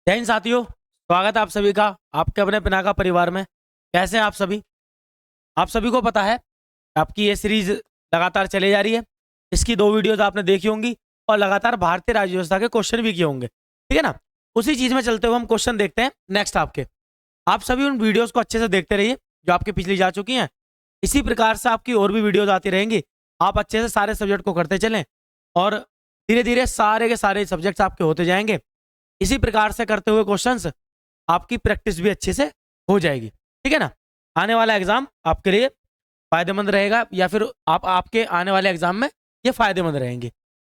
जय हिंद साथियों, स्वागत है आप सभी का आपके अपने पिनाका परिवार में। कैसे हैं आप सभी? आप सभी को पता है आपकी ये सीरीज लगातार चली जा रही है। इसकी 2 वीडियोस आपने देखी होंगी और लगातार भारतीय राज्य व्यवस्था के क्वेश्चन भी किए होंगे, ठीक है ना। उसी चीज में चलते हुए हम क्वेश्चन देखते हैं नेक्स्ट आपके। आप सभी उन वीडियोस को अच्छे से देखते रहिए जो आपकी पिछली जा चुकी हैं। इसी प्रकार से आपकी और भी वीडियोज आती रहेंगी। आप अच्छे से सारे सब्जेक्ट को करते चलें और धीरे धीरे सारे के सारे सब्जेक्ट्स आपके होते जाएंगे। इसी प्रकार से करते हुए क्वेश्चंस आपकी प्रैक्टिस भी अच्छे से हो जाएगी, ठीक है ना। आने वाला एग्जाम आपके लिए फायदेमंद रहेगा या फिर आप आपके आने वाले एग्जाम में ये फायदेमंद रहेंगे,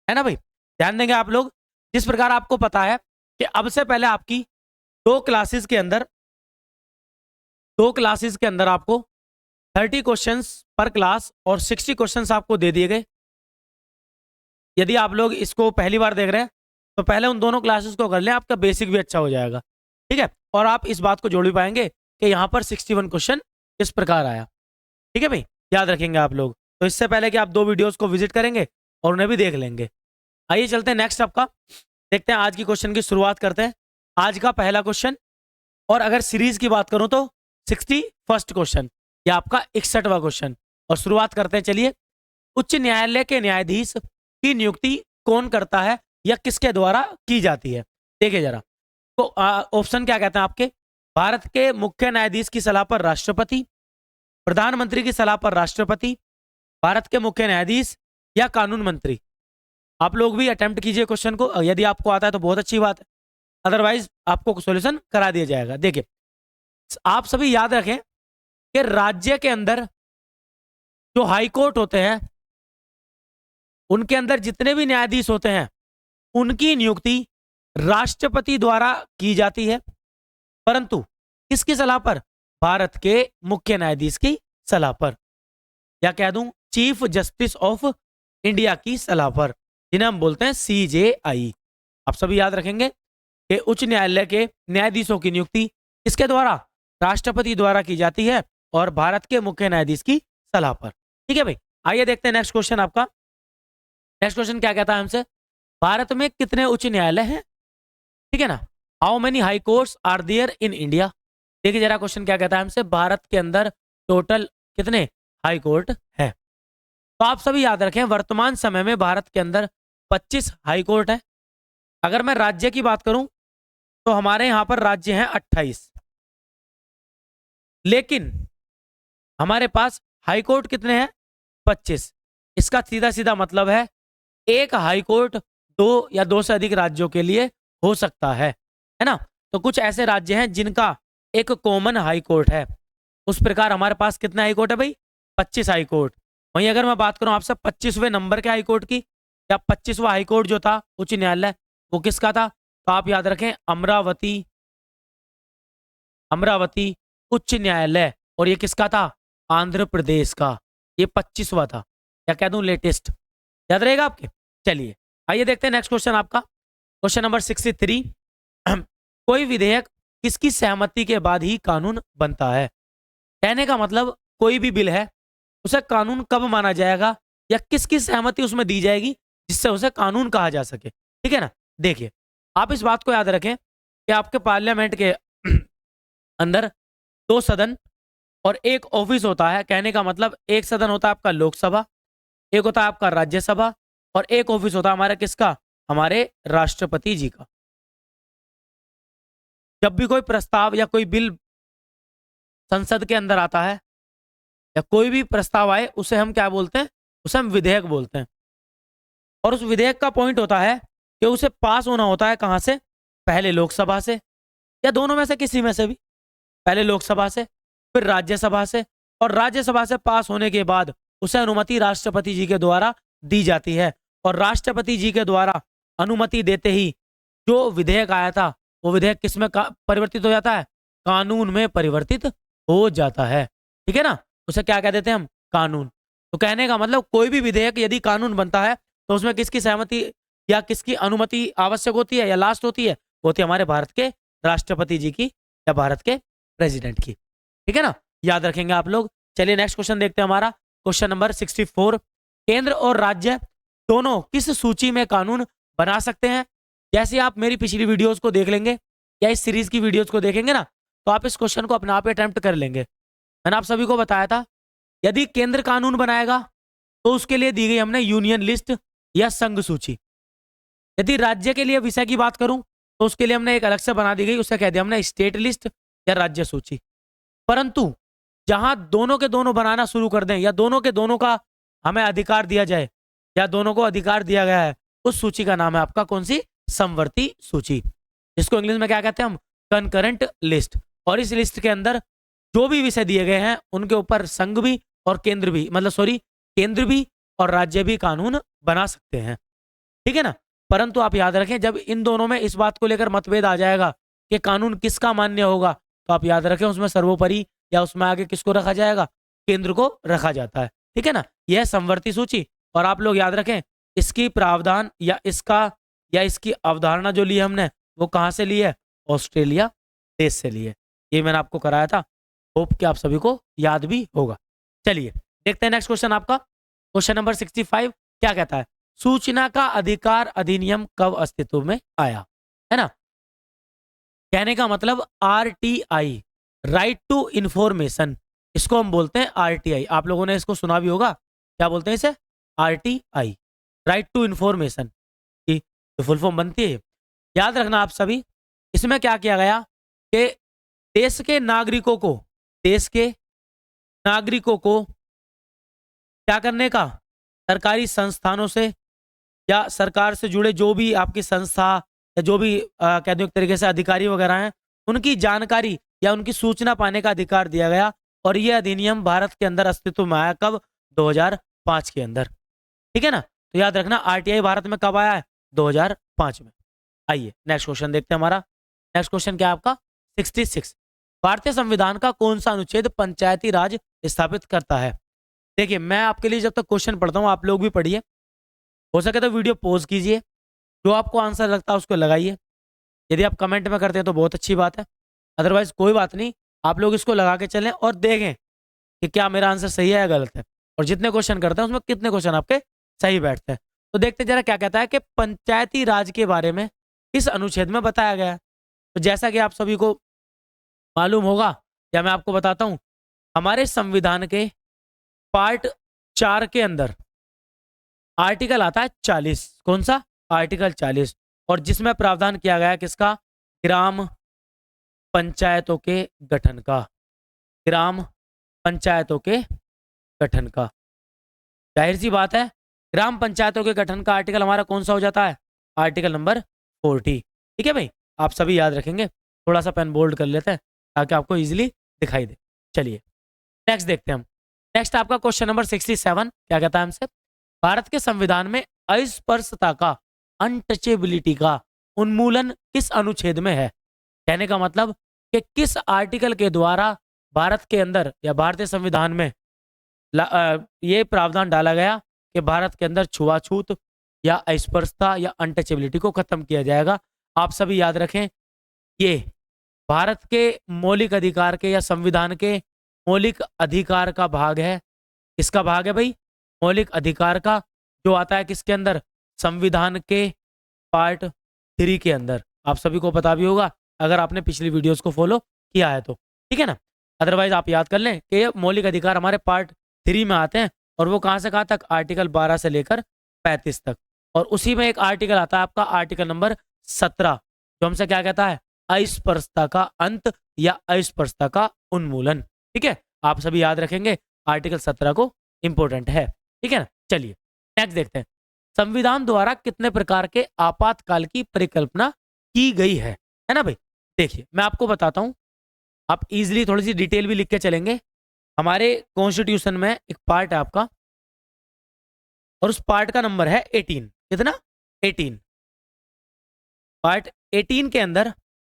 है ना भाई। ध्यान देंगे आप लोग। जिस प्रकार आपको पता है कि अब से पहले आपकी 2 क्लासेस के अंदर आपको 30 क्वेश्चंस पर क्लास और 60 क्वेश्चंस आपको दे दिए गए। यदि आप लोग इसको पहली बार देख रहे हैं तो पहले उन दोनों क्लासेस को कर लें, आपका बेसिक भी अच्छा हो जाएगा, ठीक है। और आप इस बात को जोड़ भी पाएंगे कि यहाँ पर 61 क्वेश्चन किस प्रकार आया, ठीक है भाई। याद रखेंगे आप लोग। तो इससे पहले कि आप 2 वीडियोस को विजिट करेंगे और उन्हें भी देख लेंगे। आइए चलते हैं नेक्स्ट आपका, देखते हैं आज की क्वेश्चन की शुरुआत करते हैं। आज का पहला क्वेश्चन, और अगर सीरीज की बात करूं तो 61st क्वेश्चन, या आपका 61वां क्वेश्चन। और शुरुआत करते हैं, चलिए। उच्च न्यायालय के न्यायाधीश की नियुक्ति कौन करता है या किसके द्वारा की जाती है? देखिए जरा, तो ऑप्शन क्या कहते हैं आपके। भारत के मुख्य न्यायाधीश की सलाह पर राष्ट्रपति, प्रधानमंत्री की सलाह पर राष्ट्रपति, भारत के मुख्य न्यायाधीश या कानून मंत्री। आप लोग भी अटेम्प्ट कीजिए क्वेश्चन को, यदि आपको आता है तो बहुत अच्छी बात है, अदरवाइज आपको सॉल्यूशन करा दिया जाएगा। देखिए, आप सभी याद रखें कि राज्य के अंदर जो हाई कोर्ट होते हैं उनके अंदर जितने भी न्यायाधीश होते हैं उनकी नियुक्ति राष्ट्रपति द्वारा की जाती है, परंतु किसकी सलाह पर? भारत के मुख्य न्यायाधीश की सलाह पर, या कह दूं चीफ जस्टिस ऑफ इंडिया की सलाह पर, जिन्हें हम बोलते हैं CJI। आप सभी याद रखेंगे कि उच्च न्यायालय के न्यायाधीशों की नियुक्ति किसके द्वारा? राष्ट्रपति द्वारा की जाती है और भारत के मुख्य न्यायाधीश की सलाह पर, ठीक है भाई। आइए देखते हैं नेक्स्ट क्वेश्चन आपका। नेक्स्ट क्वेश्चन क्या कहता है हमसे, भारत में कितने उच्च न्यायालय हैं, ठीक है ना। How many high courts are there in India. देखिए जरा क्वेश्चन क्या कहता है हमसे, भारत के अंदर टोटल कितने हाई कोर्ट है। तो आप सभी याद रखें, वर्तमान समय में भारत के अंदर 25 हाई कोर्ट है। अगर मैं राज्य की बात करूं तो हमारे यहां पर राज्य हैं 28, लेकिन हमारे पास हाई कोर्ट कितने हैं? 25। इसका सीधा सीधा मतलब है एक हाई कोर्ट 2 या 2 से अधिक राज्यों के लिए हो सकता है ना। तो कुछ ऐसे राज्य हैं जिनका एक कॉमन हाई कोर्ट है। उस प्रकार हमारे पास कितने हाई कोर्ट है भाई? 25 हाई कोर्ट। वहीं अगर मैं बात करूं आपसे 25वें नंबर के हाई कोर्ट की, या 25वां हाई कोर्ट जो था उच्च न्यायालय, वो किसका था? तो आप याद रखें, अमरावती उच्च न्यायालय। और ये किसका था? आंध्र प्रदेश का। ये 25वां था, या कह दूं लेटेस्ट। याद रहेगा आपके। चलिए आइए देखते हैं नेक्स्ट क्वेश्चन आपका, क्वेश्चन नंबर 63। कोई विधेयक किसकी सहमति के बाद ही कानून बनता है? कहने का मतलब कोई भी बिल है उसे कानून कब माना जाएगा या किसकी सहमति उसमें दी जाएगी जिससे उसे कानून कहा जा सके, ठीक है ना। देखिए, आप इस बात को याद रखें कि आपके पार्लियामेंट के अंदर 2 सदन और 1 ऑफिस होता है। कहने का मतलब एक सदन होता है आपका लोकसभा, एक होता है आपका राज्यसभा, और एक ऑफिस होता है हमारा किसका? हमारे राष्ट्रपति जी का। जब भी कोई प्रस्ताव या कोई बिल संसद के अंदर आता है या कोई भी प्रस्ताव आए, उसे हम क्या बोलते हैं? उसे हम विधेयक बोलते हैं। और उस विधेयक का पॉइंट होता है कि उसे पास होना होता है कहां से? पहले लोकसभा से, या दोनों में से किसी में से भी। पहले लोकसभा से, फिर राज्यसभा से, और राज्यसभा से पास होने के बाद उसे अनुमति राष्ट्रपति जी के द्वारा दी जाती है। और राष्ट्रपति जी के द्वारा अनुमति देते ही जो विधेयक आया था वो विधेयक किसमें परिवर्तित हो जाता है? कानून में परिवर्तित हो जाता है, ठीक है ना। उसे क्या कह देते हैं हम? कानून। तो कहने का मतलब कोई भी विधेयक यदि कानून बनता है तो उसमें किसकी सहमति या किसकी अनुमति आवश्यक होती है या लास्ट होती है? होती है हमारे भारत के राष्ट्रपति जी की या भारत के प्रेसिडेंट की, ठीक है ना। याद रखेंगे आप लोग। चलिए नेक्स्ट क्वेश्चन देखते हैं हमारा, क्वेश्चन नंबर 64। केंद्र और राज्य दोनों किस सूची में कानून बना सकते हैं? जैसे आप मेरी पिछली वीडियोस को देख लेंगे कि या इस सीरीज की वीडियोस को देखेंगे ना, तो आप इस क्वेश्चन को अपने आप अटेम्प्ट कर लेंगे। मैंने आप सभी को बताया था, यदि केंद्र कानून बनाएगा तो उसके लिए दी गई हमने यूनियन लिस्ट या संघ सूची। यदि राज्य के लिए विषय की बात करूं तो उसके लिए हमने एक अलग से बना दी गई, उसे कह दिया हमने स्टेट लिस्ट या राज्य सूची। परंतु जहां दोनों के दोनों बनाना शुरू कर दें या दोनों के दोनों का हमें अधिकार दिया जाए या दोनों को अधिकार दिया गया है, उस सूची का नाम है आपका कौन सी? समवर्ती सूची, जिसको इंग्लिश में क्या कहते हैं हम? Concurrent list. और इस लिस्ट के अंदर जो भी विषय दिए गए हैं उनके ऊपर संघ भी और केंद्र भी, मतलब सॉरी, केंद्र भी और राज्य भी कानून बना सकते हैं, ठीक है ना। परंतु आप याद रखें, जब इन दोनों में इस बात को लेकर मतभेद आ जाएगा कि कानून किसका मान्य होगा, तो आप याद रखें उसमें सर्वोपरि या उसमें आगे किसको रखा जाएगा? केंद्र को रखा जाता है, ठीक है ना। यह है समवर्ती सूची। और आप लोग याद रखें, इसकी प्रावधान या इसकी अवधारणा जो ली हमने वो कहाँ से ली है? ऑस्ट्रेलिया देश से ली है। ये मैंने आपको कराया था, होप कि आप सभी को याद भी होगा। चलिए देखते हैं नेक्स्ट क्वेश्चन आपका, क्वेश्चन नंबर 65 क्या कहता है? सूचना का अधिकार अधिनियम कब अस्तित्व में आया? है ना। कहने का मतलब आरटीआई, राइट टू इंफॉर्मेशन, इसको हम बोलते हैं आरटीआई। आप लोगों ने इसको सुना भी होगा, क्या बोलते हैं इसे? आरटीआई, राइट टू इंफॉर्मेशन की तो फुल फॉर्म बनती है। याद रखना आप सभी, इसमें क्या किया गया कि देश के नागरिकों को क्या करने का? सरकारी संस्थानों से या सरकार से जुड़े जो भी आपकी संस्था या जो भी कह दो एक तरीके से अधिकारी वगैरह हैं, उनकी जानकारी या उनकी सूचना पाने का अधिकार दिया गया। और यह अधिनियम भारत के अंदर अस्तित्व में आया कब? 2005 के अंदर, ठीक है ना। तो याद रखना आरटीआई भारत में कब आया है? 2005 में। आइए नेक्स्ट क्वेश्चन देखते हैं हमारा। नेक्स्ट क्वेश्चन क्या है आपका? 66। भारतीय संविधान का कौन सा अनुच्छेद पंचायती राज स्थापित करता है? देखिए, मैं आपके लिए जब तक क्वेश्चन पढ़ता हूँ आप लोग भी पढ़िए, हो सके तो वीडियो पॉज कीजिए, जो आपको आंसर लगता है उसको लगाइए। यदि आप कमेंट में करते हैं तो बहुत अच्छी बात है, अदरवाइज कोई बात नहीं, आप लोग इसको लगा के चलें और देखें कि क्या मेरा आंसर सही है या गलत है, और जितने क्वेश्चन करते हैं उसमें कितने क्वेश्चन आपके सही बैठते हैं। तो देखते जरा क्या कहता है कि पंचायती राज के बारे में इस अनुच्छेद में बताया गया है। तो जैसा कि आप सभी को मालूम होगा या मैं आपको बताता हूं, हमारे संविधान के पार्ट 4 के अंदर आर्टिकल आता है 40। कौन सा? आर्टिकल 40, और जिसमें प्रावधान किया गया है किसका? ग्राम पंचायतों के गठन का, ग्राम पंचायतों के गठन का। जाहिर सी बात है, ग्राम पंचायतों के गठन का आर्टिकल हमारा कौन सा हो जाता है? आर्टिकल नंबर 40, ठीक है भाई। आप सभी याद रखेंगे, थोड़ा सा पेन बोल्ड कर लेते हैं ताकि आपको इजीली दिखाई दे। चलिए नेक्स्ट देखते हैं हम। नेक्स्ट आपका क्वेश्चन नंबर 67 क्या कहता है हमसे? भारत के संविधान में अस्पृश्यता का, अनटचेबिलिटी का उन्मूलन किस अनुच्छेद में है? कहने का मतलब कि किस आर्टिकल के द्वारा भारत के अंदर या भारतीय संविधान में ये प्रावधान डाला गया कि भारत के अंदर छुआछूत या अस्पृश्यता या अनटचेबिलिटी को खत्म किया जाएगा। आप सभी याद रखें, ये भारत के मौलिक अधिकार के या संविधान के मौलिक अधिकार का भाग है। किसका भाग है भाई? मौलिक अधिकार का, जो आता है किसके अंदर? संविधान के पार्ट 3 के अंदर। आप सभी को पता भी होगा अगर आपने पिछली वीडियोस को फॉलो किया है तो, ठीक है ना। अदरवाइज आप याद कर लें कि ये मौलिक अधिकार हमारे पार्ट 3 में आते हैं, और वो कहां से कहां तक? आर्टिकल 12 से लेकर 35 तक। और उसी में एक आर्टिकल आता है आपका आर्टिकल नंबर 17, जो हमसे क्या कहता है? अस्पृश्यता का अंत या अस्पृश्यता का उन्मूलन, ठीक है। आप सभी याद रखेंगे, आर्टिकल 17 को इंपॉर्टेंट है, ठीक है ना। चलिए नेक्स्ट देखते हैं। संविधान द्वारा कितने प्रकार के आपातकाल की परिकल्पना की गई है ना भाई? देखिए मैं आपको बताता हूं, आप इजीली थोड़ी सी डिटेल भी लिख के चलेंगे। हमारे कॉन्स्टिट्यूशन में एक पार्ट है आपका, और उस पार्ट का नंबर है 18। कितना? 18। पार्ट 18 के अंदर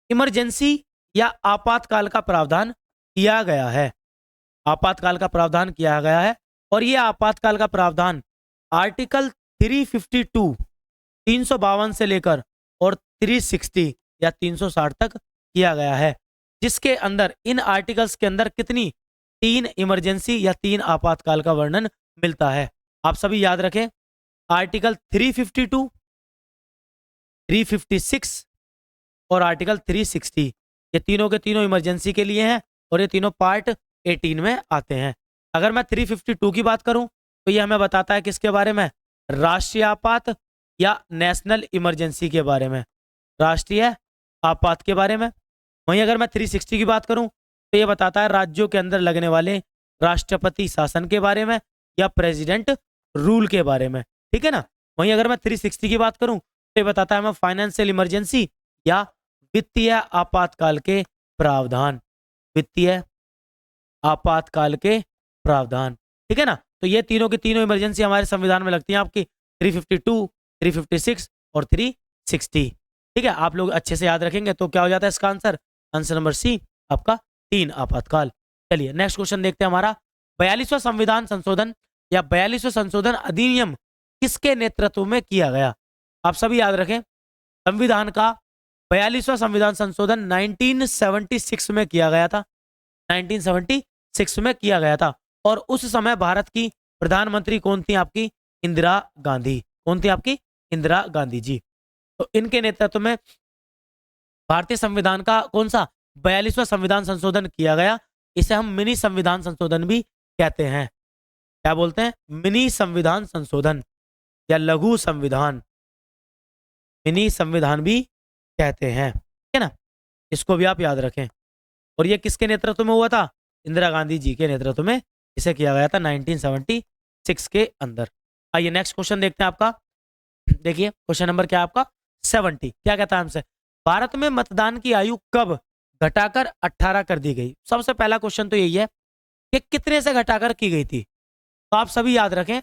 इमरजेंसी या आपातकाल का प्रावधान किया गया है। आपातकाल का प्रावधान किया गया है, और यह आपातकाल का प्रावधान आर्टिकल 352 352 से लेकर और 360 या 360 तक किया गया है, जिसके अंदर इन आर्टिकल्स के अंदर कितनी? 3 इमरजेंसी या 3 आपातकाल का वर्णन मिलता है। आप सभी याद रखें, आर्टिकल 352, 356 और आर्टिकल 360। ये तीनों के तीनों इमरजेंसी के लिए हैं और ये तीनों पार्ट 18 में आते हैं। अगर मैं 352 की बात करूं तो ये हमें बताता है किसके बारे में, राष्ट्रीय आपात या नेशनल इमरजेंसी के बारे में, राष्ट्रीय आपात के बारे में। वहीं अगर मैं 360 की बात करूं तो ये बताता है राज्यों के अंदर लगने वाले राष्ट्रपति शासन के बारे में या प्रेसिडेंट रूल के बारे में, ठीक है ना। वहीं अगर मैं 360 की बात करूं तो ये बताता है हमें फाइनेंशियल इमरजेंसी या वित्तीय आपातकाल के प्रावधान, वित्तीय आपातकाल के प्रावधान, ठीक है ना। तो ये तीनों की तीनों इमरजेंसी हमारे संविधान में लगती हैं आपकी 352, 356 और 360, ठीक है। आप लोग अच्छे से याद रखेंगे तो क्या हो जाता है इसका आंसर, आंसर नंबर सी आपका 3 आपातकाल। चलिए नेक्स्ट क्वेश्चन देखते हैं हमारा, 42वां संविधान संशोधन या 42वां संशोधन अधिनियम किसके नेतृत्व में किया गया। आप सभी याद रखें, संविधान का 42वां संविधान संशोधन 1976 में किया गया था, 1976 में किया गया था। और उस समय भारत की प्रधानमंत्री कौन थी आपकी, इंदिरा गांधी। कौन थी आपकी, इंदिरा गांधी जी। तो इनके नेतृत्व में भारतीय संविधान का कौन सा 42वां संविधान संशोधन किया गया। इसे हम मिनी संविधान संशोधन भी कहते हैं। क्या बोलते हैं, मिनी संविधान संशोधन या लघु संविधान, मिनी संविधान भी कहते हैं, ठीक है ना। इसको भी आप याद रखें। और ये किसके नेतृत्व में हुआ था, इंदिरा गांधी जी के नेतृत्व में इसे किया गया था 1976 के अंदर। आइए नेक्स्ट क्वेश्चन देखते हैं आपका। देखिए क्वेश्चन नंबर क्या है आपका 70। क्या कहता है हमसे, भारत में मतदान की आयु कब घटाकर 18 कर दी गई। सबसे पहला क्वेश्चन तो यही है कि कितने से घटाकर की गई थी। तो आप सभी याद रखें,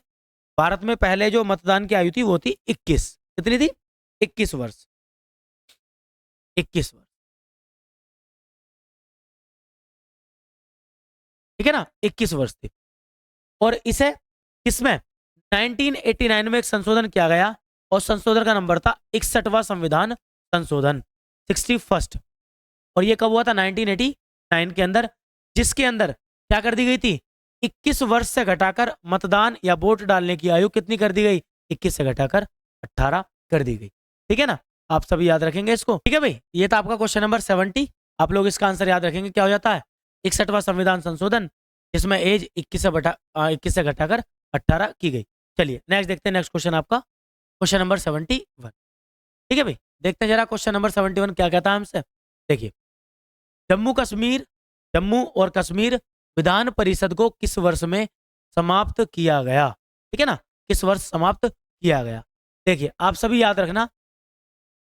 भारत में पहले जो मतदान की आयु थी वो थी 21। कितनी थी, 21 वर्ष, 21 वर्ष, ठीक है ना, 21 वर्ष थी। और इसे किसमें 1989 में एक संशोधन किया गया और संशोधन का नंबर था 61वां संविधान संशोधन, 61st। और ये कब हुआ था, 1989 के अंदर, जिसके अंदर क्या कर दी गई थी, 21 वर्ष से घटाकर मतदान या वोट डालने की आयु कितनी कर दी गई, 21 से घटाकर 18 कर दी गई, ठीक है ना। आप सभी याद रखेंगे इसको, ठीक है भाई। ये था आपका क्वेश्चन नंबर 70। आप लोग इसका आंसर याद रखेंगे, क्या हो जाता है 61वां संविधान संशोधन, जिसमें एज 21 से घटाकर 18 की गई। चलिए नेक्स्ट देखते हैं, नेक्स्ट क्वेश्चन आपका क्वेश्चन नंबर 71, ठीक है भाई। देखते हैं जरा क्वेश्चन नंबर 71 क्या कहता है हमसे। देखिए, जम्मू और कश्मीर विधान परिषद को किस वर्ष में समाप्त किया गया, ठीक है ना, किस वर्ष समाप्त किया गया। देखिए आप सभी याद रखना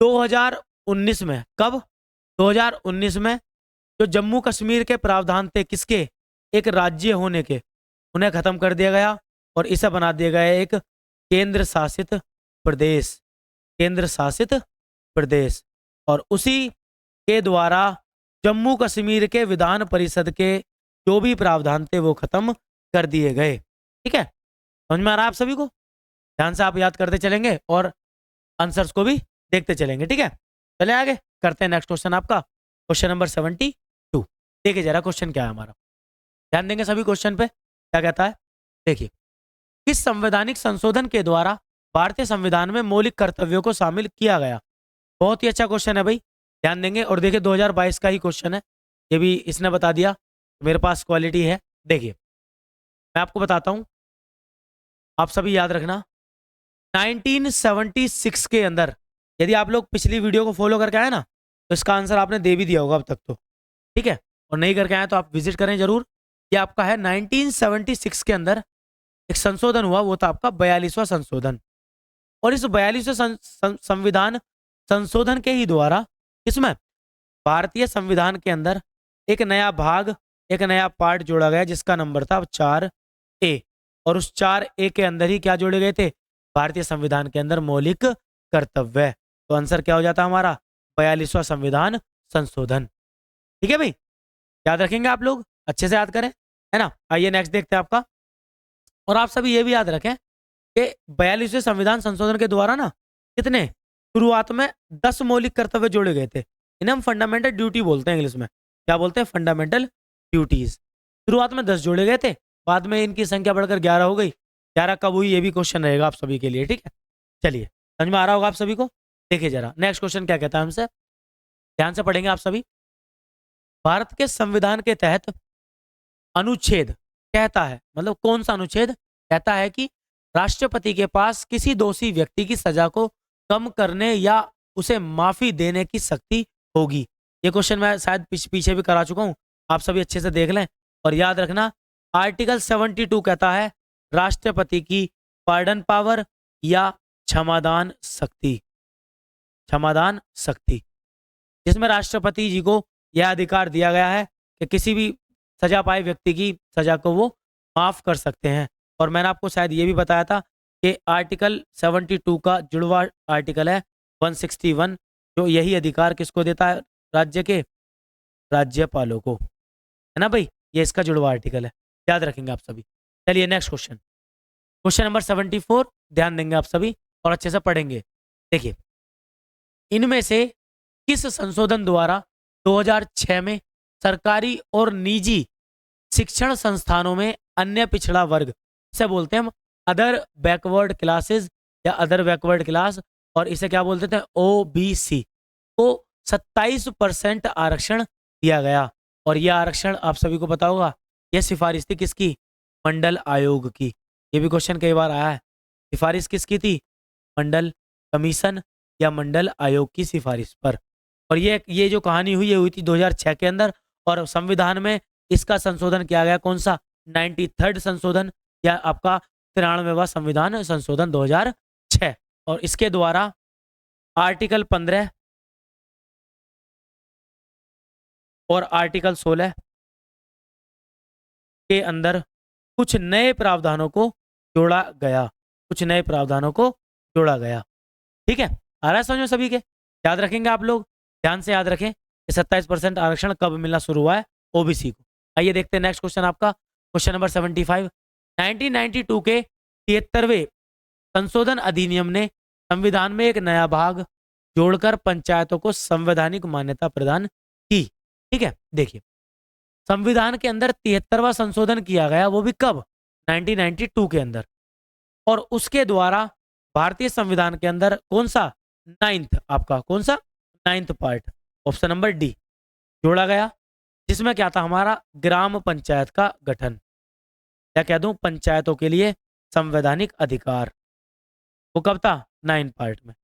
2019 में, कब, 2019 में जो जम्मू कश्मीर के प्रावधान थे किसके, एक राज्य होने के, उन्हें खत्म कर दिया गया और इसे बना दिया गया एक केंद्र शासित प्रदेश, केंद्र शासित प्रदेश। और उसी के द्वारा जम्मू कश्मीर के विधान परिषद के जो भी प्रावधान थे वो खत्म कर दिए गए, ठीक है। समझ में आ रहा है आप सभी को, ध्यान से आप याद करते चलेंगे और आंसर्स को भी देखते चलेंगे, ठीक है। चले आगे करते हैं नेक्स्ट क्वेश्चन आपका क्वेश्चन नंबर 72। देखिए जरा क्वेश्चन क्या है हमारा, ध्यान देंगे सभी क्वेश्चन पे। क्या कहता है, देखिए, किस संवैधानिक संशोधन के द्वारा भारतीय संविधान में मौलिक कर्तव्यों को शामिल किया गया। बहुत ही अच्छा क्वेश्चन है भाई, ध्यान देंगे। और देखिए 2022 का ही क्वेश्चन है, ये भी इसने बता दिया, मेरे पास क्वालिटी है। देखिए मैं आपको बताता हूं, आप सभी याद रखना 1976 के अंदर, यदि आप लोग पिछली वीडियो को फॉलो करके आए ना तो इसका आंसर आपने दे भी दिया होगा अब तक तो, ठीक है। और नहीं करके आए तो आप विजिट करें जरूर। ये आपका है 1976 के अंदर एक संशोधन हुआ, वो था आपका 42वां संशोधन। और इस 42वें संविधान संशोधन के ही द्वारा इसमें भारतीय संविधान के अंदर एक नया भाग, एक नया पार्ट जोड़ा गया जिसका नंबर था 4A। और उस 4A के अंदर ही क्या जोड़े गए थे, भारतीय संविधान के अंदर मौलिक कर्तव्य। तो आंसर क्या हो जाता हमारा 42वां संविधान संशोधन, ठीक है भाई। याद रखेंगे आप लोग, अच्छे से याद करें, है ना। आइए नेक्स्ट देखते हैं आपका। और आप सभी ये भी याद रखें कि 42वें संविधान संशोधन के द्वारा ना कितने शुरुआत में 10 मौलिक कर्तव्य जोड़े गए थे। इन्हें हम फंडामेंटल ड्यूटी बोलते हैं, इंग्लिश में क्या बोलते हैं, फंडामेंटल ड्यूटीज। शुरुआत में 10 जोड़े गए थे, बाद में इनकी संख्या बढ़कर 11 हो गई। 11 कब हुई ये भी क्वेश्चन रहेगा आप सभी के लिए, ठीक है। चलिए समझ में आ रहा होगा आप सभी को। देखिए जरा नेक्स्ट क्वेश्चन क्या कहता है हमसे। ध्यान से पढ़ेंगे आप सभी। भारत के संविधान के तहत अनुच्छेद कहता है, मतलब कौन सा अनुच्छेद कहता है कि राष्ट्रपति के पास किसी दोषी व्यक्ति की सजा को कम करने या उसे माफी देने की शक्ति होगी। ये क्वेश्चन मैं शायद पीछे भी करा चुका हूं, आप सभी अच्छे से देख लें और याद रखना। आर्टिकल 72 कहता है राष्ट्रपति की पार्डन पावर या क्षमादान शक्ति, क्षमादान शक्ति, जिसमें राष्ट्रपति जी को यह अधिकार दिया गया है कि किसी भी सजा पाए व्यक्ति की सजा को वो माफ कर सकते हैं। और मैंने आपको शायद ये भी बताया था कि आर्टिकल 72 का जुड़वा आर्टिकल है 161, जो यही अधिकार किसको देता है, राज्य के राज्यपालों को, है ना भाई, ये इसका जुड़वा आर्टिकल है, याद रखेंगे आप सभी। चलिए नेक्स्ट क्वेश्चन, क्वेश्चन नंबर 74, ध्यान देंगे आप सभी और अच्छे से पढ़ेंगे। देखिए, इनमें से किस संशोधन द्वारा 2006 में सरकारी और निजी शिक्षण संस्थानों में अन्य पिछड़ा वर्ग से बोलते हैं हम अदर बैकवर्ड क्लासेस या अदर बैकवर्ड क्लास, और इसे क्या बोलते थे, ओबीसी को 27% आरक्षण दिया गया। और यह आरक्षण आप सभी को पता होगा, यह सिफारिश थी किसकी, मंडल आयोग की। ये भी क्वेश्चन कई बार आया है, सिफारिश किसकी थी, मंडल कमीशन या मंडल आयोग की सिफारिश पर। और ये जो कहानी हुई, ये हुई थी 2006 के अंदर, और संविधान में इसका संशोधन किया गया, कौन सा, 93rd संशोधन या आपका 93वां संविधान संशोधन 2006। और इसके द्वारा आर्टिकल 15 और आर्टिकल 16 के अंदर कुछ नए प्रावधानों को जोड़ा गया, कुछ नए प्रावधानों को जोड़ा गया। ठीक है, आ रहा है समझ में सभी के, याद रखेंगे आप लोग, ध्यान से याद रखें कि 27% आरक्षण कब मिलना शुरू हुआ है, ओबीसी को। आइए देखते हैं नेक्स्ट क्वेश्चन आपका, क्वेश्चन नंबर 75। 1992 के 73वें संशोधन अधिनियम ने संविधान में एक नया भाग जोड़कर पंचायतों को संवैधानिक मान्यता प्रदान की। ठीक है, देखिए, संविधान के अंदर 73वां संशोधन किया गया, वो भी कब, 1992 के अंदर, और उसके द्वारा भारतीय संविधान के अंदर कौन सा, 9th, आपका कौन सा, 9th part, option number D, जोड़ा गया, जिसमें क्या था, हमारा ग्राम पंचायत का गठन, क्या कह दूं, पंचायतों के लिए संवैधानिक अधिकार। वो कब था, 9 पार्ट में।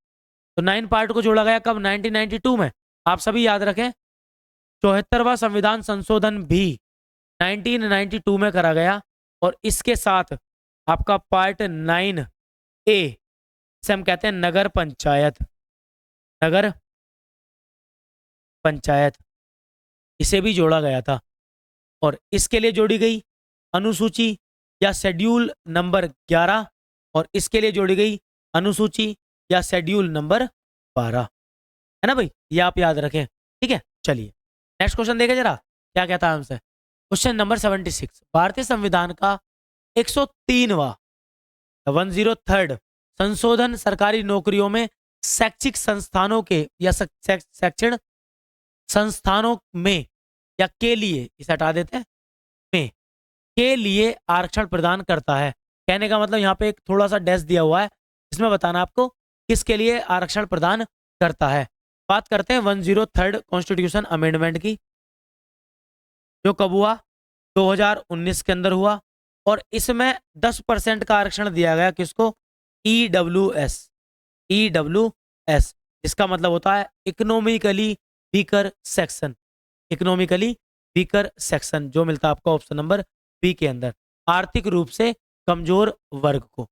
तो 9 पार्ट को जोड़ा गया कब, 1992 में। आप सभी याद रखें, 74वां संविधान संशोधन भी 1992 में करा गया, और इसके साथ आपका पार्ट 9A, इसे हम कहते हैं नगर पंचायत, नगर पंचायत, इसे भी जोड़ा गया था। और इसके लिए जोड़ी गई अनुसूची या शेड्यूल नंबर 11, और इसके लिए जोड़ी गई अनुसूची या शेड्यूल नंबर 12, है ना भाई, ये आप याद रखें। ठीक है, चलिए नेक्स्ट क्वेश्चन देखें जरा, क्या कहता है हमसे, क्वेश्चन नंबर 76। भारतीय संविधान का 103वां 103rd संशोधन सरकारी नौकरियों में शैक्षिक संस्थानों के या शैक्षणिक संस्थानों में या के लिए, इसे हटा देते हैं, में के लिए आरक्षण प्रदान करता है। कहने का मतलब यहाँ पे एक थोड़ा सा डैश दिया हुआ है, इसमें बताना आपको किसके लिए आरक्षण प्रदान करता है। बात करते हैं 103rd कॉन्स्टिट्यूशन अमेंडमेंट की, जो कब हुआ, 2019 के अंदर हुआ, और इसमें 10% का आरक्षण दिया गया किसको, EWS, इसका मतलब होता है economically weaker section, economically weaker section, जो मिलता है आपको ऑप्शन नंबर बी के अंदर, आर्थिक रूप से कमजोर वर्ग को।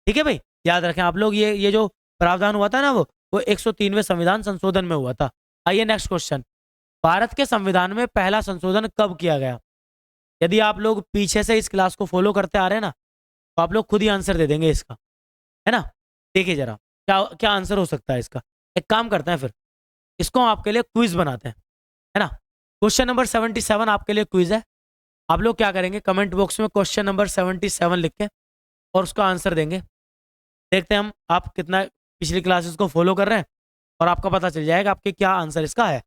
ठीक है भाई, याद रखें आप लोग, ये जो प्रावधान हुआ था ना, वो 103वें संविधान संशोधन में हुआ था। आइए नेक्स्ट क्वेश्चन, भारत के संविधान में पहला संशोधन कब किया गया। यदि आप लोग पीछे से इस क्लास को फॉलो करते आ रहे हैं ना, तो आप लोग खुद ही आंसर दे देंगे इसका, है ना। देखिए जरा क्या क्या आंसर हो सकता है इसका। एक काम करते हैं, फिर इसको आपके लिए क्विज बनाते हैं, है ना। क्वेश्चन नंबर 77 आपके लिए क्विज है। आप लोग क्या करेंगे, कमेंट बॉक्स में क्वेश्चन नंबर 77 लिख के और उसका आंसर देंगे। देखते हैं हम आप कितना पिछली क्लासेस को फॉलो कर रहे हैं, और आपका पता चल जाएगा आपके क्या आंसर इसका है।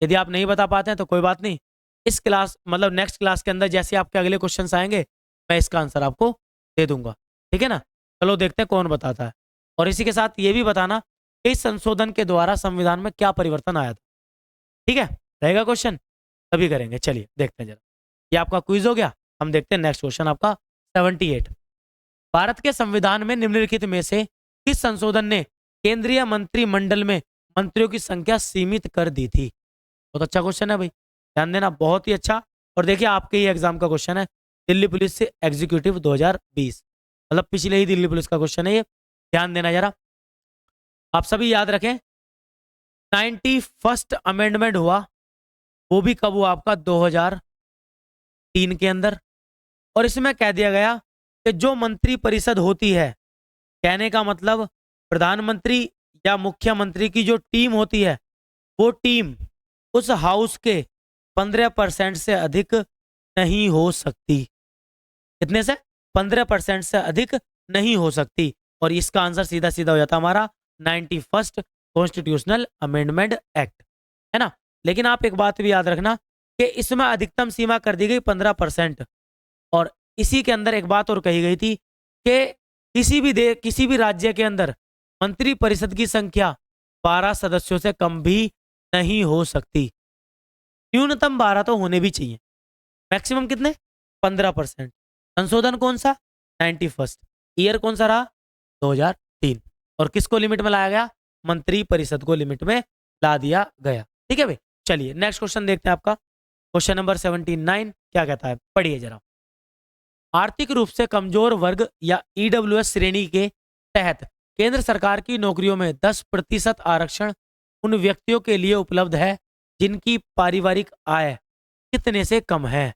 यदि आप नहीं बता पाते हैं तो कोई बात नहीं, इस क्लास मतलब नेक्स्ट क्लास के अंदर जैसे आपके अगले क्वेश्चंस आएंगे, मैं इसका आंसर आपको दे दूंगा। ठीक है ना, चलो देखते हैं कौन बताता है। और इसी के साथ ये भी बताना कि इस संशोधन के द्वारा संविधान में क्या परिवर्तन आया था। ठीक है, रहेगा क्वेश्चन तभी करेंगे। चलिए देखते हैं जरा, ये आपका क्विज हो गया। हम देखते हैं नेक्स्ट क्वेश्चन आपका 78। भारत के संविधान में निम्नलिखित में से किस संशोधन ने केंद्रीय मंत्रिमंडल में मंत्रियों की संख्या सीमित कर दी थी? बहुत अच्छा क्वेश्चन है भाई, ध्यान देना, बहुत ही अच्छा। और देखिए आपके ही एग्जाम का क्वेश्चन है, दिल्ली पुलिस से एग्जीक्यूटिव 2020, मतलब पिछले ही दिल्ली पुलिस का क्वेश्चन है ये, ध्यान देना जरा। आप सभी याद रखें, 91st अमेंडमेंट हुआ, वो भी कब हुआ आपका? 2003 के अंदर। और इसमें कह दिया गया कि जो मंत्री परिषद होती है, कहने का मतलब प्रधानमंत्री या मुख्यमंत्री की जो टीम होती है, वो टीम उस हाउस के 15% से अधिक नहीं हो सकती। कितने से? 15% से अधिक नहीं हो सकती। और इसका आंसर सीधा सीधा हो जाता हमारा 91st कॉन्स्टिट्यूशनल अमेंडमेंट एक्ट, है ना। लेकिन आप एक बात भी याद रखना कि इसमें अधिकतम सीमा कर दी गई 15%। और इसी के अंदर एक बात और कही गई थी कि किसी भी राज्य के अंदर मंत्री परिषद की संख्या 12 सदस्यों से कम भी नहीं हो सकती। न्यूनतम 12 तो होने भी चाहिए, मैक्सिमम कितने? 15%। संशोधन कौन सा? 91st। ईयर कौन सा रहा? 2003। और किसको लिमिट में लाया गया? मंत्री परिषद को लिमिट में ला दिया गया। ठीक है भाई, चलिए नेक्स्ट क्वेश्चन देखते हैं आपका, क्वेश्चन नंबर 79 क्या कहता है, पढ़िए जरा। आर्थिक रूप से कमजोर वर्ग या ईडब्ल्यूएस श्रेणी के तहत केंद्र सरकार की नौकरियों में 10% आरक्षण उन व्यक्तियों के लिए उपलब्ध है जिनकी पारिवारिक आय कितने से कम है?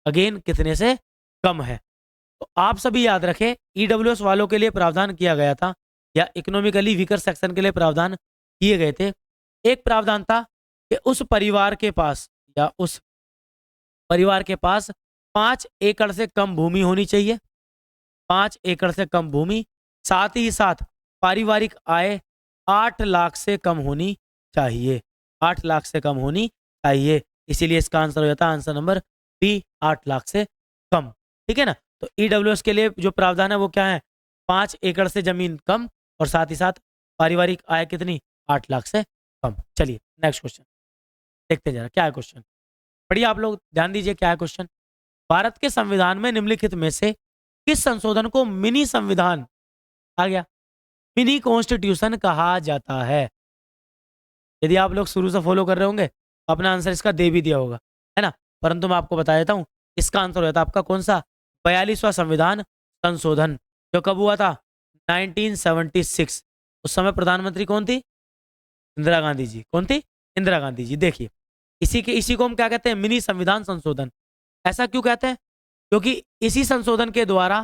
अगेन कितने से कम है? तो आप सभी याद रखें, ईडब्ल्यूएस वालों के लिए प्रावधान किया गया था, या इकोनॉमिकली वीकर सेक्शन के लिए प्रावधान किए गए थे। एक प्रावधान था कि उस परिवार के पास 5 एकड़ से कम भूमि होनी चाहिए, 5 एकड़ से कम भूमि, साथ ही साथ पारिवारिक आय 8 लाख से कम होनी चाहिए, 8 लाख से कम होनी चाहिए। इसीलिए इसका आंसर हो जाता है आंसर नंबर बी, 8 लाख से कम। ठीक है ना। तो ईडब्ल्यूएस के लिए जो प्रावधान है वो क्या है? 5 एकड़ से जमीन कम, और साथ ही साथ पारिवारिक आय कितनी? 8 लाख से कम। चलिए नेक्स्ट क्वेश्चन देखते हैं जरा, क्या है क्वेश्चन, पढ़िए आप लोग, ध्यान दीजिए क्या है क्वेश्चन। भारत के संविधान में निम्नलिखित में से किस संशोधन को मिनी संविधान, आ गया, मिनी कॉन्स्टिट्यूशन कहा जाता है? यदि आप लोग शुरू से फॉलो कर रहे होंगे तो अपना आंसर इसका दे भी दिया होगा, है ना। परंतु मैं आपको बता देता हूं, इसका आंसर हो जाता आपका कौन सा? 42वां संविधान संशोधन, जो कब हुआ था? 1976। उस समय प्रधानमंत्री कौन थी? इंदिरा गांधी जी। कौन थी? इंदिरा गांधी जी। देखिए इसी को हम क्या कहते हैं? मिनी संविधान संशोधन। ऐसा क्यों कहते हैं? क्योंकि इसी संशोधन के द्वारा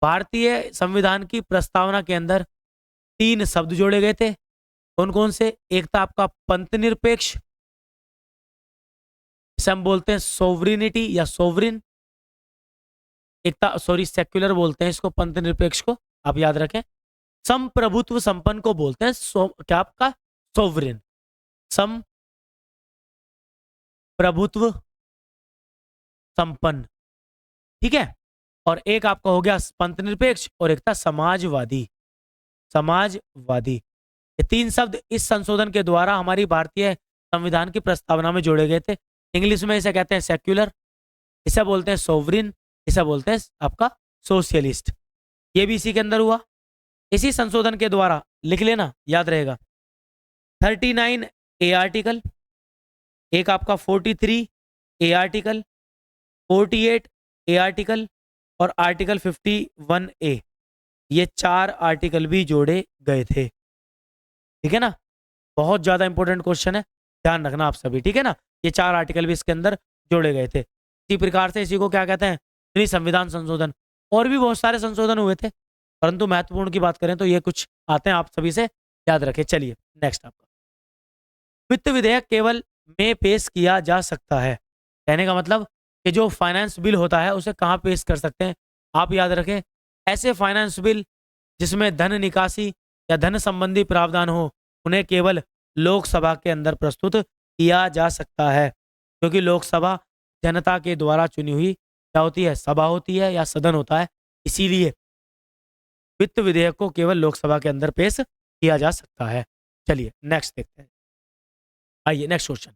भारतीय संविधान की प्रस्तावना के अंदर 3 शब्द जोड़े गए थे। कौन कौन से? एक था आपका पंथ निरपेक्ष, इसे हम बोलते हैं सोवरिनिटी या सोवरिन। एक था, सॉरी, सेक्युलर बोलते हैं इसको, पंथ निरपेक्ष को आप याद रखें। संप्रभुत्व संपन्न को बोलते हैं क्या आपका? सोवरिन। सम प्रभुत्व संपन्न, ठीक है। और एक आपका हो गया पंथ निरपेक्ष, और एक था समाजवादी। समाजवादी, ये 3 शब्द इस संशोधन के द्वारा हमारी भारतीय संविधान की प्रस्तावना में जोड़े गए थे। इंग्लिश में इसे कहते हैं सेक्युलर, इसे बोलते हैं सोवरिन, इसे बोलते हैं आपका सोशलिस्ट। ये भी इसी के अंदर हुआ, इसी संशोधन के द्वारा। लिख लेना, याद रहेगा। 39 ए आर्टिकल, एक आपका 43 ए आर्टिकल, 48 ए आर्टिकल, और आर्टिकल 51 ए, ये 4 आर्टिकल भी जोड़े गए थे। ठीक है ना। बहुत ज्यादा इंपॉर्टेंट क्वेश्चन है, ध्यान रखना आप सभी, ठीक है ना। ये 4 आर्टिकल भी इसके अंदर जोड़े गए थे। इसी प्रकार से इसी को क्या कहते हैं? मिनी संविधान संशोधन। और भी बहुत सारे संशोधन हुए थे, परंतु महत्वपूर्ण की बात करें तो ये कुछ आते हैं, आप सभी से याद रखें। चलिए नेक्स्ट आपका, वित्त विधेयक केवल में पेश किया जा सकता है, कहने का मतलब कि जो फाइनेंस बिल होता है उसे कहाँ पेश कर सकते हैं? आप याद रखें, ऐसे फाइनेंस बिल जिसमें धन निकासी या धन संबंधी प्रावधान हो, उन्हें केवल लोकसभा के अंदर प्रस्तुत किया जा सकता है, क्योंकि लोकसभा जनता के द्वारा चुनी हुई क्या होती है? सभा होती है या सदन होता है। इसीलिए वित्त विधेयक को केवल लोकसभा के अंदर पेश किया जा सकता है। चलिए नेक्स्ट देखते हैं, आइए नेक्स्ट क्वेश्चन,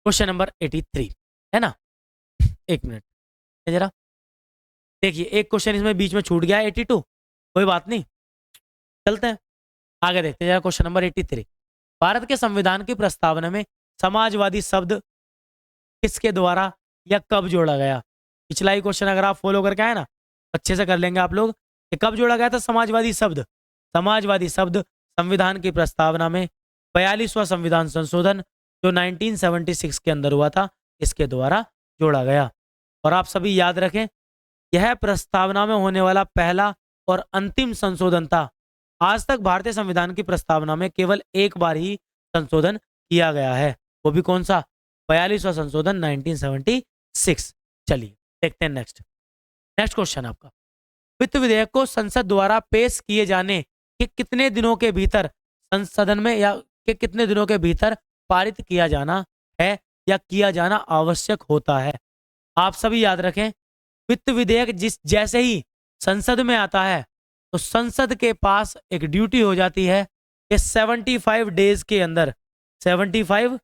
क्वेश्चन नंबर 83 है ना। एक मिनट जरा देखिए, एक क्वेश्चन इसमें बीच में छूट गया 82, कोई बात नहीं, चलते हैं आगे देखते हैं जरा। क्वेश्चन नंबर 83, भारत के संविधान की प्रस्तावना में समाजवादी शब्द किसके द्वारा या कब जोड़ा गया। पिछला ही क्वेश्चन अगर आप फॉलो करके आए ना अच्छे से कर लेंगे आप लोग कि कब जोड़ा गया था समाजवादी शब्द। समाजवादी शब्द संविधान की प्रस्तावना में 42वां संविधान संशोधन जो 1976 के अंदर हुआ था इसके द्वारा जोड़ा गया। और आप सभी याद रखें, यह प्रस्तावना में होने वाला पहला और अंतिम संशोधन था। आज तक भारतीय संविधान की प्रस्तावना में केवल एक बार ही संशोधन किया गया है, वो भी कौन सा, 42वां संशोधन 1976। चलिए देखते हैं नेक्स्ट क्वेश्चन आपका। वित्त विधेयक को संसद द्वारा पेश किए जाने के कितने दिनों के भीतर संसदन में या के कितने दिनों के भीतर पारित किया जाना है या किया जाना आवश्यक होता है। आप सभी याद रखें, वित्त विधेयक जैसे ही संसद में आता है तो संसद के पास एक ड्यूटी हो जाती है कि 75 डेज के अंदर 75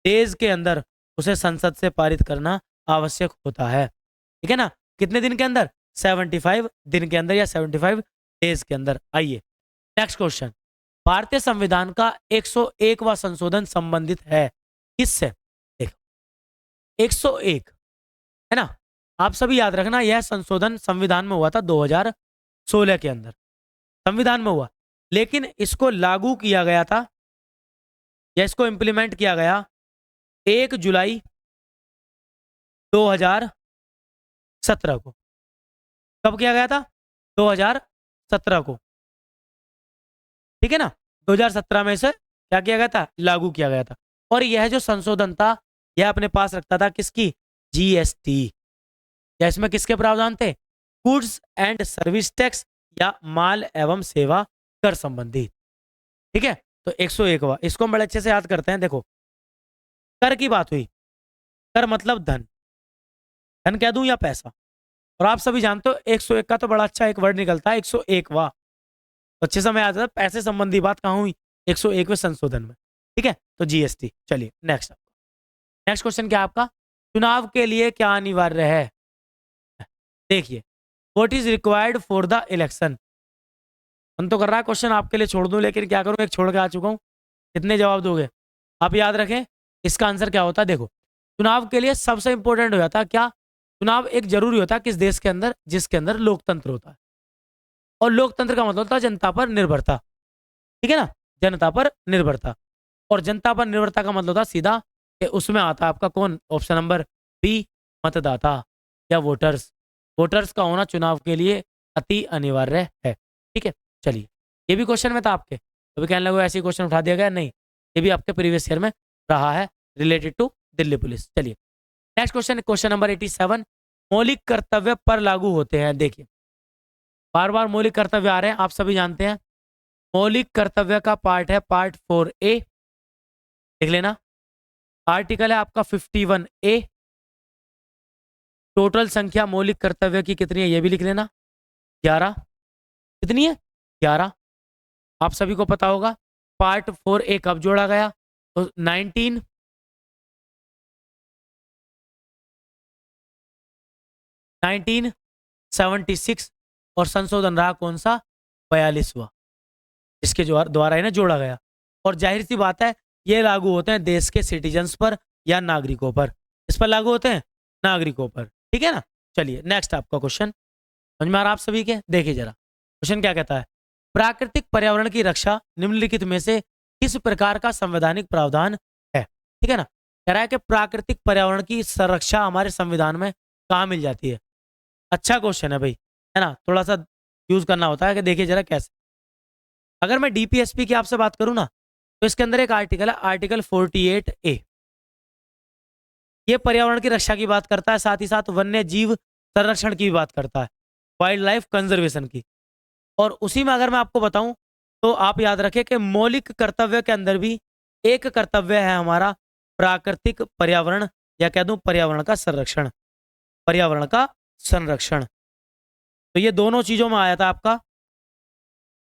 डेज के अंदर उसे संसद से पारित करना आवश्यक होता है। ठीक है ना, कितने दिन के अंदर, 75 दिन के अंदर या 75 डेज के अंदर। आइए नेक्स्ट क्वेश्चन, भारतीय संविधान का 101वां संशोधन संबंधित है किससे। देखो 101 है ना, आप सभी याद रखना यह संशोधन संविधान में हुआ था 2016 के अंदर संविधान में हुआ, लेकिन इसको लागू किया गया था या इसको इंप्लीमेंट किया गया 1 जुलाई 2017 को। कब किया गया था, 2017 को। ठीक है ना, 2017 में से क्या किया गया था, लागू किया गया था। और यह जो संशोधन था यह अपने पास रखता था किसकी, जीएसटी, या इसमें किसके प्रावधान थे, गुड्स एंड सर्विस टैक्स या माल एवं सेवा कर संबंधी। ठीक है, तो 101वां, इसको हम बड़े अच्छे से याद करते हैं। देखो कर की बात हुई, कर मतलब धन, धन कह दूं या पैसा, और आप सभी जानते हो 101 का तो बड़ा अच्छा एक वर्ड निकलता है 101वां, अच्छे से मैं याद आता, पैसे संबंधी बात कहाँ हुई, 101वें संशोधन में। ठीक है, तो जीएसटी। चलिए नेक्स्ट क्वेश्चन क्या आपका, चुनाव के लिए क्या अनिवार्य है। देखिए, what is required for the election. मन तो कर रहा है क्वेश्चन आपके लिए छोड़ दूं, लेकिन क्या करूं, एक छोड़ के आ चुका हूं, कितने जवाब दोगे। आप याद रखें इसका आंसर क्या होता है। देखो चुनाव के लिए सबसे इंपॉर्टेंट हो जाता है क्या, चुनाव एक जरूरी होता है किस देश के अंदर, जिसके अंदर लोकतंत्र होता है। और लोकतंत्र का मतलब होता है जनता पर निर्भरता। ठीक है ना, जनता पर निर्भरता। और जनता पर निर्भरता का मतलब होता है सीधा कि उसमें आता है आपका कौन, ऑप्शन नंबर बी, मतदाता या वोटर्स। वोटर्स का होना चुनाव के लिए अति अनिवार्य है। ठीक है, चलिए ये भी क्वेश्चन में था आपके, तो भी कहने लगे ऐसे क्वेश्चन उठा दिया गया, नहीं, ये भी आपके प्रीवियस ईयर में रहा है रिलेटेड टू दिल्ली पुलिस। चलिए नेक्स्ट क्वेश्चन, क्वेश्चन नंबर 87, मौलिक कर्तव्य पर लागू होते हैं। देखिए बार बार मौलिक कर्तव्य आ रहे हैं, आप सभी जानते हैं। मौलिक कर्तव्य का पार्ट है पार्ट 4A, देख लेना। आर्टिकल है आपका 51A। टोटल संख्या मौलिक कर्तव्य की कितनी है ये भी लिख लेना, 11। कितनी है, 11। आप सभी को पता होगा पार्ट 4A कब जोड़ा गया, तो 1976, और संशोधन रहा कौन सा, 42वां, इसके द्वारा है ना जोड़ा गया। और जाहिर सी बात है ये लागू होते हैं देश के सिटीजन्स पर या नागरिकों पर, इस पर लागू होते हैं नागरिकों पर। ठीक है ना, चलिए नेक्स्ट आपका क्वेश्चन समझ में आ रहा आप सभी के। देखिए जरा क्वेश्चन क्या कहता है, प्राकृतिक पर्यावरण की रक्षा निम्नलिखित में से किस प्रकार का संवैधानिक प्रावधान है। ठीक है ना, कह रहा है कि प्राकृतिक पर्यावरण की संरक्षा हमारे संविधान में कहाँ मिल जाती है। अच्छा क्वेश्चन है भाई, है ना, थोड़ा सा यूज करना होता है कि देखिए जरा कैसे। अगर मैं डीपीएसपी की आपसे बात करूं ना, तो इसके अंदर एक आर्टिकल है आर्टिकल 48A, ये पर्यावरण की रक्षा की बात करता है, साथ ही साथ वन्य जीव संरक्षण की भी बात करता है, वाइल्ड लाइफ कंजर्वेशन की। और उसी में अगर मैं आपको बताऊं तो आप याद रखें कि मौलिक कर्तव्य के अंदर भी एक कर्तव्य है हमारा प्राकृतिक पर्यावरण, या कह दूं पर्यावरण का संरक्षण, पर्यावरण का संरक्षण। तो ये दोनों चीजों में आया था आपका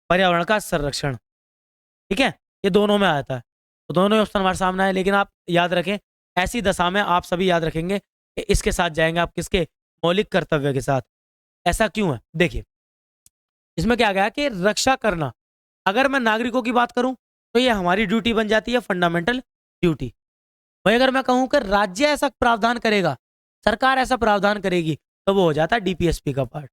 पर्यावरण का संरक्षण। ठीक है, ये दोनों में आया था, तो दोनों ही ऑप्शन हमारे सामने आए, लेकिन आप याद रखें ऐसी दशा में आप सभी याद रखेंगे कि इसके साथ जाएंगे आप किसके, मौलिक कर्तव्य के साथ। ऐसा क्यों है, देखिए इसमें क्या गया कि रक्षा करना, अगर मैं नागरिकों की बात करूं तो ये हमारी ड्यूटी बन जाती है, फंडामेंटल ड्यूटी। वही अगर मैं कहूं कि राज्य ऐसा प्रावधान करेगा, सरकार ऐसा प्रावधान करेगी, तो वो हो जाता है डीपीएसपी का पार्ट।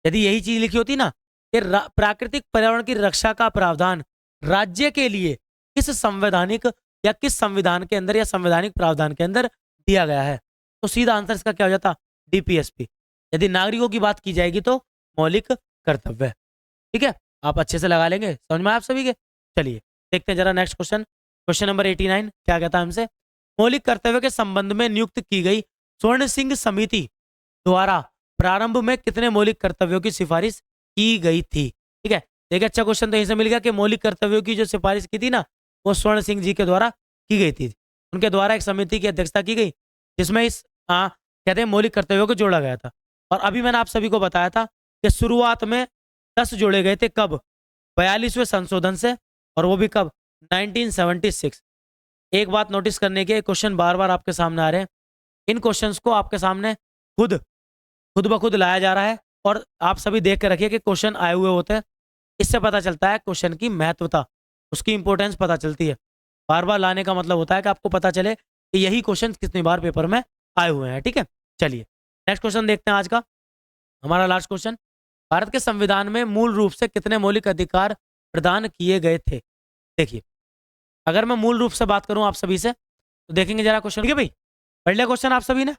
यदि यही चीज लिखी होती ना कि प्राकृतिक पर्यावरण की रक्षा का प्रावधान राज्य के लिए किस संवैधानिक या किस संविधान के अंदर या संवैधानिक प्रावधान के अंदर दिया गया है, तो सीधा आंसर इसका क्या हो जाता, डीपीएसपी। यदि नागरिकों की बात की जाएगी तो मौलिक कर्तव्य। ठीक है, आप अच्छे से लगा लेंगे, समझ में आप सभी के। चलिए देखते हैं जरा नेक्स्ट क्वेश्चन, क्वेश्चन नंबर 89 क्या कहता है हमसे, मौलिक कर्तव्य के संबंध में नियुक्त की गई स्वर्ण सिंह समिति द्वारा प्रारंभ में कितने मौलिक कर्तव्यों की सिफारिश की गई थी। ठीक है, देखिए अच्छा क्वेश्चन तो यहीं से मिल गया कि मौलिक कर्तव्यों की जो सिफारिश की थी ना, वो स्वर्ण सिंह जी के द्वारा की गई थी। उनके द्वारा एक समिति की अध्यक्षता की गई जिसमें इस कहते हैं मौलिक कर्तव्यों को जोड़ा गया था। और अभी मैंने आप सभी को बताया था कि शुरुआत में 10 जोड़े गए थे, कब, 42वें संशोधन से, और वो भी कब, 1976। एक बात नोटिस करने के, क्वेश्चन बार बार आपके सामने आ रहे हैं, इन क्वेश्चंस को आपके सामने खुद ब खुद लाया जा रहा है, और आप सभी देख कर रखिए कि क्वेश्चन आए हुए होते हैं। इससे पता चलता है क्वेश्चन की महत्वता, उसकी इंपॉर्टेंस पता चलती है। बार बार लाने का मतलब होता है कि आपको पता चले कि यही क्वेश्चन कितनी बार पेपर में आए हुए हैं। ठीक है, चलिए नेक्स्ट क्वेश्चन देखते हैं आज का, हमारा लास्ट क्वेश्चन। भारत के संविधान में मूल रूप से कितने मौलिक अधिकार प्रदान किए गए थे। देखिए अगर मैं मूल रूप से बात करूं आप सभी से, तो देखेंगे जरा क्वेश्चन, ठीक है भाई, पढ़ लिया क्वेश्चन आप सभी ने,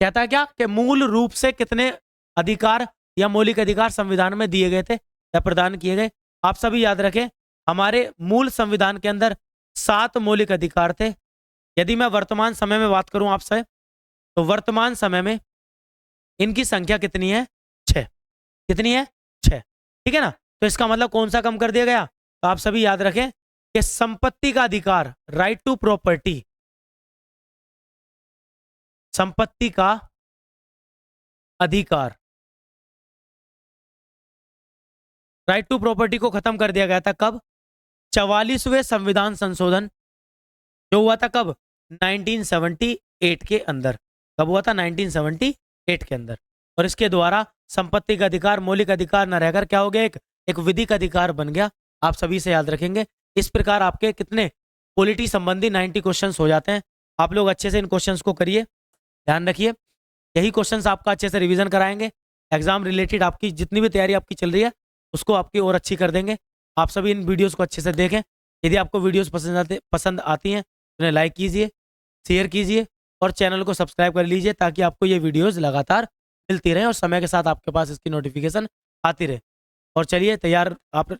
कहता है क्या कि मूल रूप से कितने अधिकार या मौलिक अधिकार संविधान में दिए गए थे या प्रदान किए गए। आप सभी याद रखें, हमारे मूल संविधान के अंदर 7 मौलिक अधिकार थे। यदि मैं वर्तमान समय में बात करूं आपसे, तो वर्तमान समय में इनकी संख्या कितनी है, 6। कितनी है, 6। ठीक है ना, तो इसका मतलब कौन सा कम कर दिया गया, तो आप सभी याद रखें कि संपत्ति का अधिकार, राइट टू प्रॉपर्टी, संपत्ति का अधिकार, राइट टू प्रॉपर्टी को खत्म कर दिया गया था कब, 44वें संविधान संशोधन जो हुआ था कब, 1978 के अंदर। कब हुआ था, 1978 के अंदर। और इसके द्वारा संपत्ति का अधिकार मौलिक अधिकार न रहकर क्या हो गया, एक विधिक अधिकार बन गया। आप सभी से याद रखेंगे। इस प्रकार आपके कितने पॉलिटी संबंधी 90 क्वेश्चंस हो जाते हैं। आप लोग अच्छे से इन क्वेश्चंस को करिए, ध्यान रखिए, यही क्वेश्चंस आपका अच्छे से रिवीजन कराएंगे। एग्जाम रिलेटेड आपकी जितनी भी तैयारी आपकी चल रही है उसको आपकी और अच्छी कर देंगे। आप सभी इन वीडियोस को अच्छे से देखें। यदि आपको वीडियोस पसंद आती हैं तो उन्हें लाइक कीजिए, शेयर कीजिए और चैनल को सब्सक्राइब कर लीजिए, ताकि आपको ये वीडियोस लगातार मिलती रहें और समय के साथ आपके पास इसकी नोटिफिकेशन आती रहे। और चलिए तैयार, आप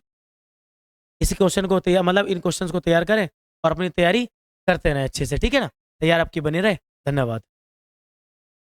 इस क्वेश्चन को तैयार, मतलब इन क्वेश्चंस को तैयार करें और अपनी तैयारी करते रहें अच्छे से, ठीक है ना। तैयार आपकी बनी रहे। धन्यवाद।